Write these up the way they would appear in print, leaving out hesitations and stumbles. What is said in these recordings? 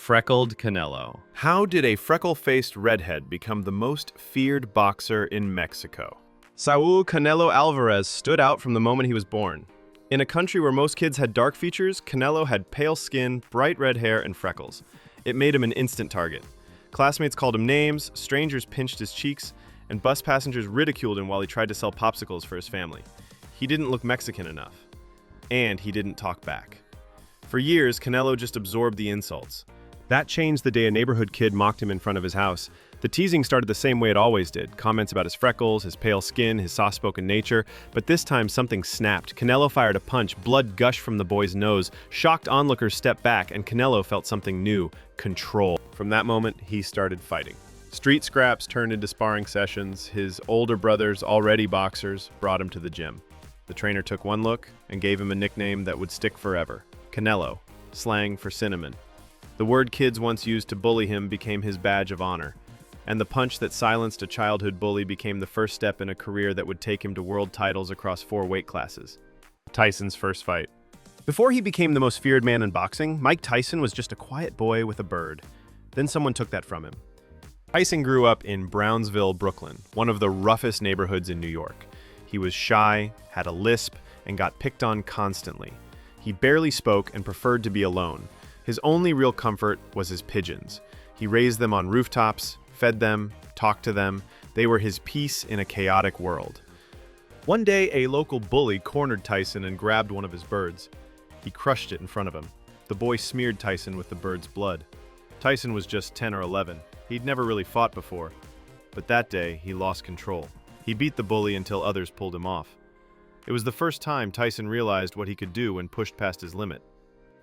Freckled Canelo. How did a freckle-faced redhead become the most feared boxer in Mexico? Saúl Canelo Alvarez stood out from the moment he was born. In a country where most kids had dark features, Canelo had pale skin, bright red hair, and freckles. It made him an instant target. Classmates called him names, strangers pinched his cheeks, and bus passengers ridiculed him while he tried to sell popsicles for his family. He didn't look Mexican enough. And he didn't talk back. For years, Canelo just absorbed the insults. That changed the day a neighborhood kid mocked him in front of his house. The teasing started the same way it always did. Comments about his freckles, his pale skin, his soft-spoken nature. But this time, something snapped. Canelo fired a punch, blood gushed from the boy's nose. Shocked onlookers stepped back, and Canelo felt something new: control. From that moment, he started fighting. Street scraps turned into sparring sessions. His older brothers, already boxers, brought him to the gym. The trainer took one look and gave him a nickname that would stick forever: Canelo, slang for cinnamon. The word kids once used to bully him became his badge of honor, and the punch that silenced a childhood bully became the first step in a career that would take him to world titles across 4 weight classes. Tyson's first fight. Before he became the most feared man in boxing, Mike Tyson was just a quiet boy with a bird. Then someone took that from him. Tyson grew up in Brownsville, Brooklyn, one of the roughest neighborhoods in New York. He was shy, had a lisp, and got picked on constantly. He barely spoke and preferred to be alone. His only real comfort was his pigeons. He raised them on rooftops, fed them, talked to them. They were his peace in a chaotic world. One day, a local bully cornered Tyson and grabbed one of his birds. He crushed it in front of him. The boy smeared Tyson with the bird's blood. Tyson was just 10 or 11. He'd never really fought before. But that day, he lost control. He beat the bully until others pulled him off. It was the first time Tyson realized what he could do when pushed past his limit.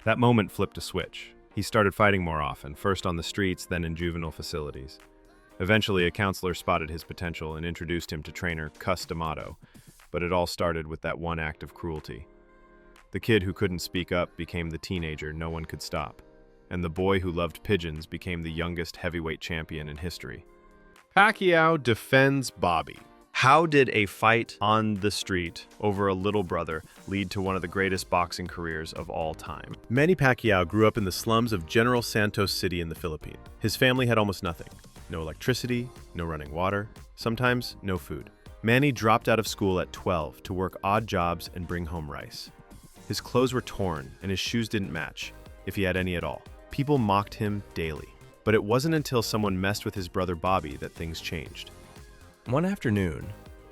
That moment flipped a switch. He started fighting more often, first on the streets, then in juvenile facilities. Eventually, a counselor spotted his potential and introduced him to trainer Cus D'Amato, but it all started with that one act of cruelty. The kid who couldn't speak up became the teenager no one could stop, and the boy who loved pigeons became the youngest heavyweight champion in history. Pacquiao defends Bobby. How did a fight on the street over a little brother lead to one of the greatest boxing careers of all time? Manny Pacquiao grew up in the slums of General Santos City in the Philippines. His family had almost nothing. No electricity, no running water, sometimes no food. Manny dropped out of school at 12 to work odd jobs and bring home rice. His clothes were torn and his shoes didn't match, if he had any at all. People mocked him daily. But it wasn't until someone messed with his brother Bobby that things changed. One afternoon,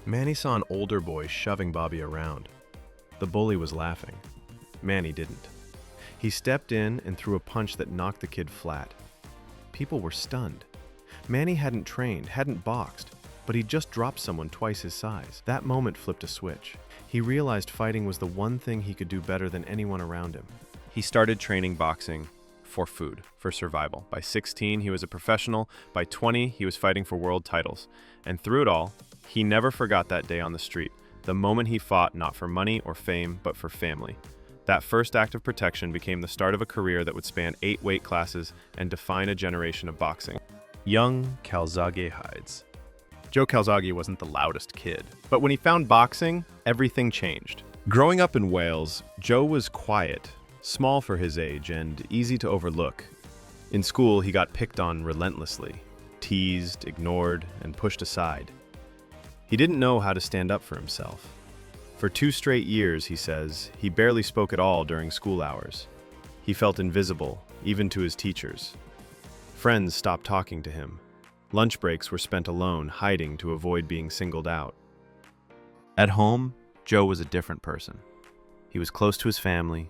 Manny saw an older boy shoving Bobby around. The bully was laughing. Manny didn't. He stepped in and threw a punch that knocked the kid flat. People were stunned. Manny hadn't trained, hadn't boxed, but he'd just dropped someone twice his size. That moment flipped a switch. He realized fighting was the one thing he could do better than anyone around him. He started training boxing for food, for survival. By 16, he was a professional. By 20, he was fighting for world titles. And through it all, he never forgot that day on the street, the moment he fought not for money or fame, but for family. That first act of protection became the start of a career that would span 8 weight classes and define a generation of boxing. Young Calzaghe hides. Joe Calzaghe wasn't the loudest kid, but when he found boxing, everything changed. Growing up in Wales, Joe was quiet, small for his age, and easy to overlook. In school, he got picked on relentlessly, teased, ignored, and pushed aside. He didn't know how to stand up for himself. For 2 straight years, he says, he barely spoke at all during school hours. He felt invisible, even to his teachers. Friends stopped talking to him. Lunch breaks were spent alone, hiding to avoid being singled out. At home, Joe was a different person. He was close to his family,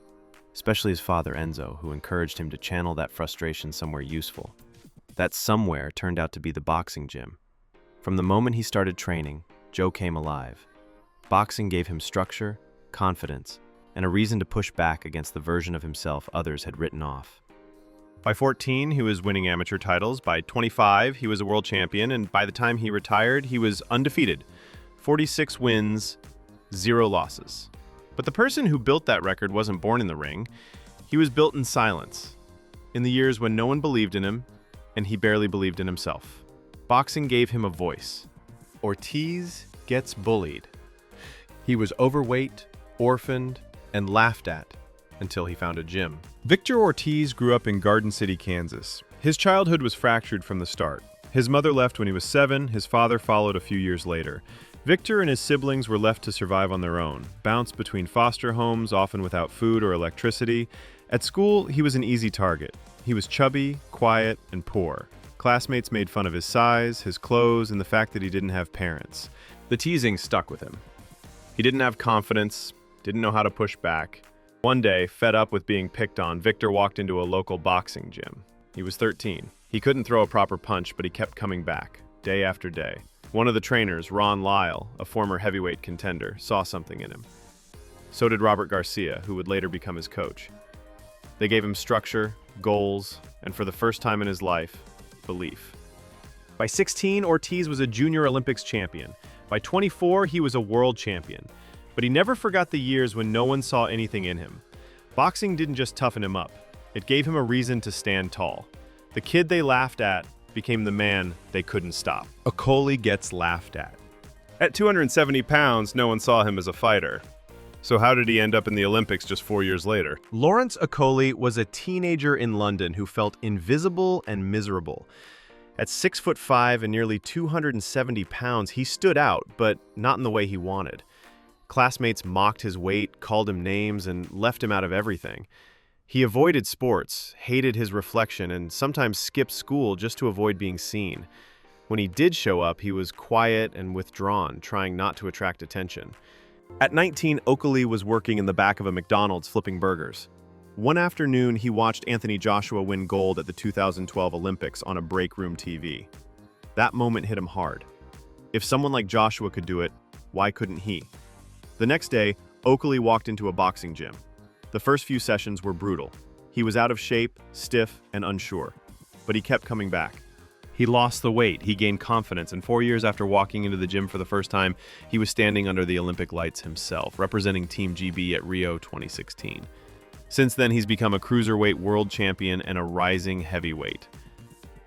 especially his father Enzo, who encouraged him to channel that frustration somewhere useful. That somewhere turned out to be the boxing gym. From the moment he started training, Joe came alive. Boxing gave him structure, confidence, and a reason to push back against the version of himself others had written off. By 14, he was winning amateur titles. By 25, he was a world champion, and by the time he retired, he was undefeated. 46 wins, 0 losses. But the person who built that record wasn't born in the ring. He was built in silence, in the years when no one believed in him, and he barely believed in himself. Boxing gave him a voice. Ortiz gets bullied. He was overweight, orphaned, and laughed at. until he found a gym. Victor Ortiz grew up in Garden City, Kansas. His childhood was fractured from the start. His mother left when he was 7, his father followed a few years later. Victor and his siblings were left to survive on their own, bounced between foster homes, often without food or electricity. At school, he was an easy target. He was chubby, quiet, and poor. Classmates made fun of his size, his clothes, and the fact that he didn't have parents. The teasing stuck with him. He didn't have confidence, didn't know how to push back. One day, fed up with being picked on, Victor walked into a local boxing gym. He was 13. He couldn't throw a proper punch, but he kept coming back, day after day. One of the trainers, Ron Lyle, a former heavyweight contender, saw something in him. So did Robert Garcia, who would later become his coach. They gave him structure, goals, and for the first time in his life, belief. By 16, Ortiz was a Junior Olympics champion. By 24, he was a world champion. But he never forgot the years when no one saw anything in him. Boxing didn't just toughen him up. It gave him a reason to stand tall. The kid they laughed at became the man they couldn't stop. Okolie gets laughed at. At 270 pounds, no one saw him as a fighter. So how did he end up in the Olympics just 4 years later? Lawrence Okolie was a teenager in London who felt invisible and miserable. At 6'5" and nearly 270 pounds, he stood out, but not in the way he wanted. Classmates mocked his weight, called him names, and left him out of everything. He avoided sports, hated his reflection, and sometimes skipped school just to avoid being seen. When he did show up, he was quiet and withdrawn, trying not to attract attention. At 19, Okolie was working in the back of a McDonald's flipping burgers. One afternoon, he watched Anthony Joshua win gold at the 2012 Olympics on a break room TV. That moment hit him hard. If someone like Joshua could do it, why couldn't he? The next day, Okolie walked into a boxing gym. The first few sessions were brutal. He was out of shape, stiff, and unsure. But he kept coming back. He lost the weight, he gained confidence, and 4 years after walking into the gym for the first time, he was standing under the Olympic lights himself, representing Team GB at Rio 2016. Since then, he's become a cruiserweight world champion and a rising heavyweight.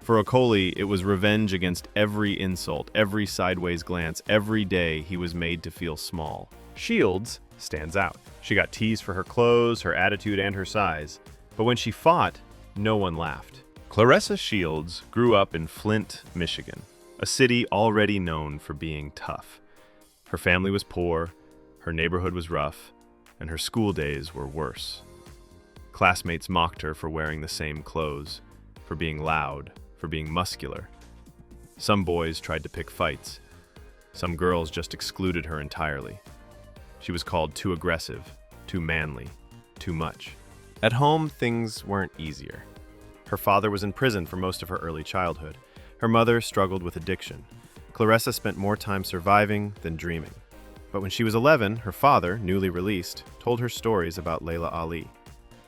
For Okolie, it was revenge against every insult, every sideways glance. Every day, he was made to feel small. Shields stands out. She got teased for her clothes, her attitude, and her size. But when she fought, no one laughed. Claressa Shields grew up in Flint, Michigan, a city already known for being tough. Her family was poor, her neighborhood was rough, and her school days were worse. Classmates mocked her for wearing the same clothes, for being loud, for being muscular. Some boys tried to pick fights. Some girls just excluded her entirely. She was called too aggressive, too manly, too much. At home, things weren't easier. Her father was in prison for most of her early childhood. Her mother struggled with addiction. Claressa spent more time surviving than dreaming. But when she was 11, her father, newly released, told her stories about Layla Ali.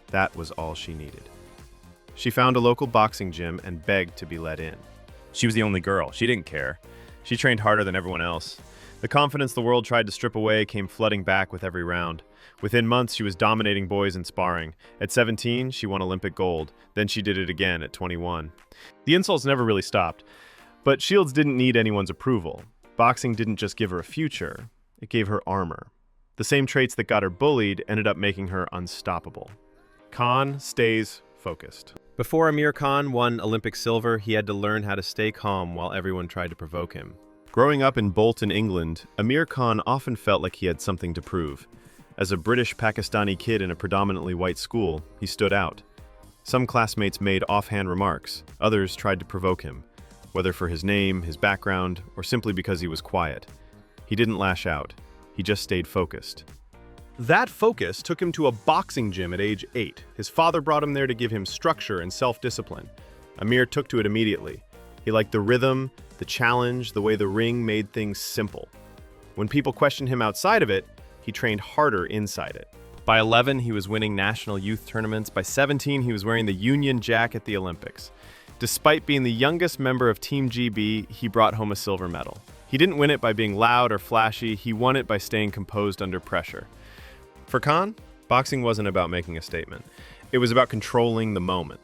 That was all she needed. She found a local boxing gym and begged to be let in. She was the only girl. She didn't care. She trained harder than everyone else. The confidence the world tried to strip away came flooding back with every round. Within months, she was dominating boys in sparring. At 17, she won Olympic gold. Then she did it again at 21. The insults never really stopped. But Shields didn't need anyone's approval. Boxing didn't just give her a future, it gave her armor. The same traits that got her bullied ended up making her unstoppable. Khan stays focused. Before Amir Khan won Olympic silver, he had to learn how to stay calm while everyone tried to provoke him. Growing up in Bolton, England, Amir Khan often felt like he had something to prove. As a British Pakistani kid in a predominantly white school, he stood out. Some classmates made offhand remarks, others tried to provoke him, whether for his name, his background, or simply because he was quiet. He didn't lash out, he just stayed focused. That focus took him to a boxing gym at age 8. His father brought him there to give him structure and self-discipline. Amir took to it immediately. He liked the rhythm, the challenge, the way the ring made things simple. When people questioned him outside of it, he trained harder inside it. By 11, he was winning national youth tournaments. By 17, he was wearing the Union Jack at the Olympics. Despite being the youngest member of Team GB, he brought home a silver medal. He didn't win it by being loud or flashy, he won it by staying composed under pressure. For Khan, boxing wasn't about making a statement. It was about controlling the moment.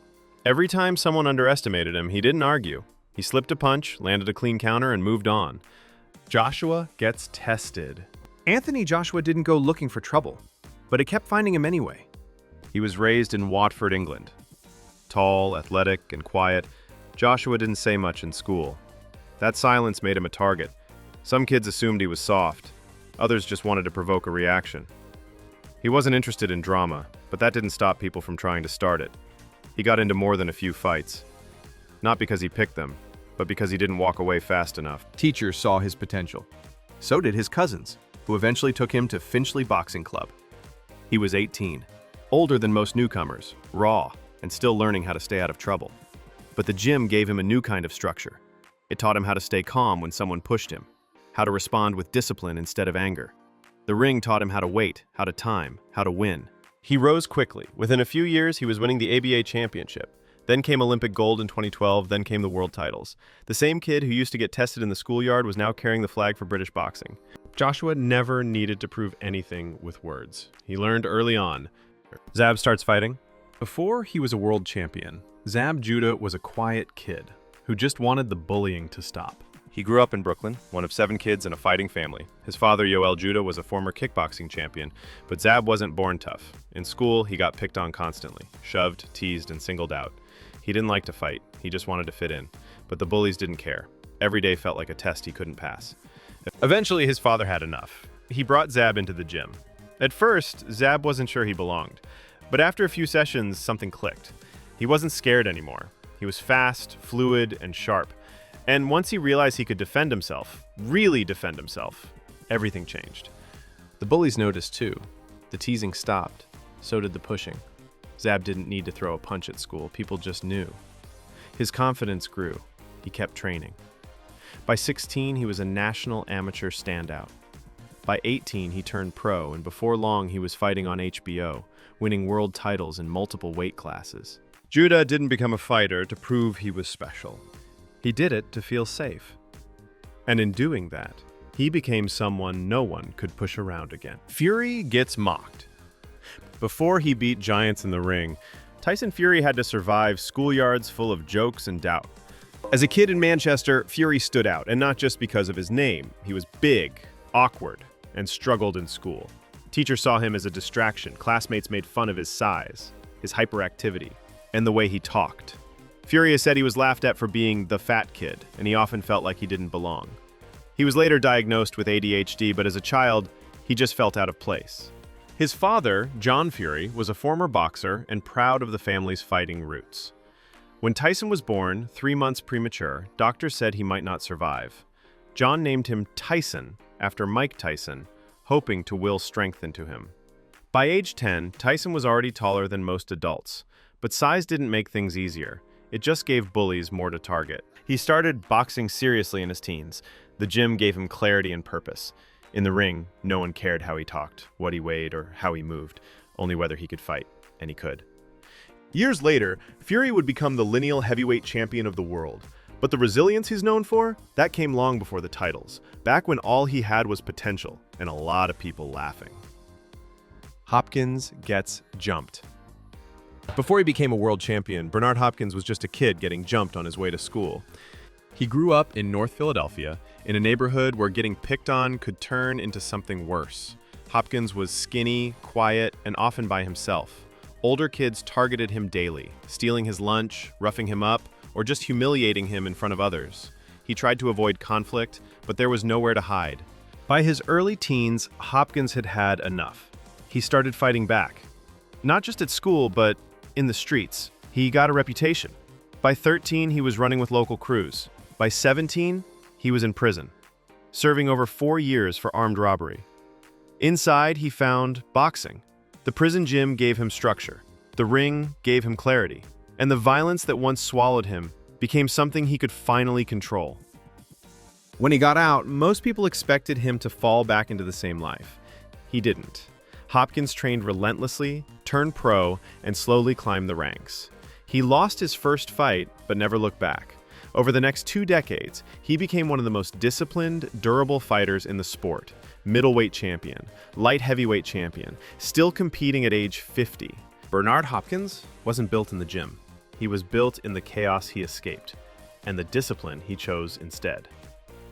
Every time someone underestimated him, he didn't argue. He slipped a punch, landed a clean counter, and moved on. Joshua gets tested. Anthony Joshua didn't go looking for trouble, but it kept finding him anyway. He He was raised in Watford, England. Tall, athletic, and quiet, Joshua didn't say much in school. That silence made him a target. Some kids assumed he was soft. Others just wanted to provoke a reaction. He wasn't interested in drama, but that didn't stop people from trying to start it. He got into more than a few fights. Not because he picked them, but because he didn't walk away fast enough. Teachers saw his potential. So did his cousins, who eventually took him to Finchley Boxing Club. He was 18, older than most newcomers, raw, and still learning how to stay out of trouble. But the gym gave him a new kind of structure. It taught him how to stay calm when someone pushed him, how to respond with discipline instead of anger. The ring taught him how to wait, how to time, how to win. He rose quickly. Within a few years, he was winning the ABA championship. Then came Olympic gold in 2012, then came the world titles. The same kid who used to get tested in the schoolyard was now carrying the flag for British boxing. Joshua never needed to prove anything with words. He learned early on. Zab starts fighting. Before he was a world champion, Zab Judah was a quiet kid who just wanted the bullying to stop. He grew up in Brooklyn, one of 7 kids in a fighting family. His father, Yoel Judah, was a former kickboxing champion, but Zab wasn't born tough. In school, he got picked on constantly, shoved, teased, and singled out. He didn't like to fight, he just wanted to fit in. But the bullies didn't care. Every day felt like a test he couldn't pass. Eventually, his father had enough. He brought Zab into the gym. At first, Zab wasn't sure he belonged. But after a few sessions, something clicked. He wasn't scared anymore. He was fast, fluid, and sharp. And once he realized he could defend himself, really defend himself, everything changed. The bullies noticed too. The teasing stopped. So did the pushing. Zab didn't need to throw a punch at school. People just knew. His confidence grew. He kept training. By 16, he was a national amateur standout. By 18, he turned pro, and before long, he was fighting on HBO, winning world titles in multiple weight classes. Judah didn't become a fighter to prove he was special. He did it to feel safe. And in doing that, he became someone no one could push around again. Fury gets mocked. Before he beat giants in the ring, Tyson Fury had to survive schoolyards full of jokes and doubt. As a kid in Manchester, Fury stood out, and not just because of his name. He was big, awkward, and struggled in school. Teachers saw him as a distraction. Classmates made fun of his size, his hyperactivity, and the way he talked. Fury has said he was laughed at for being the fat kid, and he often felt like he didn't belong. He was later diagnosed with ADHD, but as a child, he just felt out of place. His father, John Fury, was a former boxer and proud of the family's fighting roots. When Tyson was born, 3 months premature, doctors said he might not survive. John named him Tyson after Mike Tyson, hoping to will strength into him. By age 10, Tyson was already taller than most adults, but size didn't make things easier. It just gave bullies more to target. He started boxing seriously in his teens. The gym gave him clarity and purpose. In the ring, no one cared how he talked, what he weighed, or how he moved, only whether he could fight, and he could. Years later, Fury would become the lineal heavyweight champion of the world. But the resilience he's known for, that came long before the titles, back when all he had was potential, and a lot of people laughing. Hopkins gets jumped. Before he became a world champion, Bernard Hopkins was just a kid getting jumped on his way to school. He grew up in North Philadelphia, in a neighborhood where getting picked on could turn into something worse. Hopkins was skinny, quiet, and often by himself. Older kids targeted him daily, stealing his lunch, roughing him up, or just humiliating him in front of others. He tried to avoid conflict, but there was nowhere to hide. By his early teens, Hopkins had had enough. He started fighting back. Not just at school, but in the streets. He got a reputation. By 13, he was running with local crews. By 17, he was in prison, serving over 4 years for armed robbery. Inside, he found boxing. The prison gym gave him structure. The ring gave him clarity. And the violence that once swallowed him became something he could finally control. When he got out, most people expected him to fall back into the same life. He didn't. Hopkins trained relentlessly, turned pro, and slowly climbed the ranks. He lost his first fight, but never looked back. Over the next 2 decades, he became one of the most disciplined, durable fighters in the sport. Middleweight champion, light heavyweight champion, still competing at age 50. Bernard Hopkins wasn't built in the gym. He was built in the chaos he escaped, and the discipline he chose instead.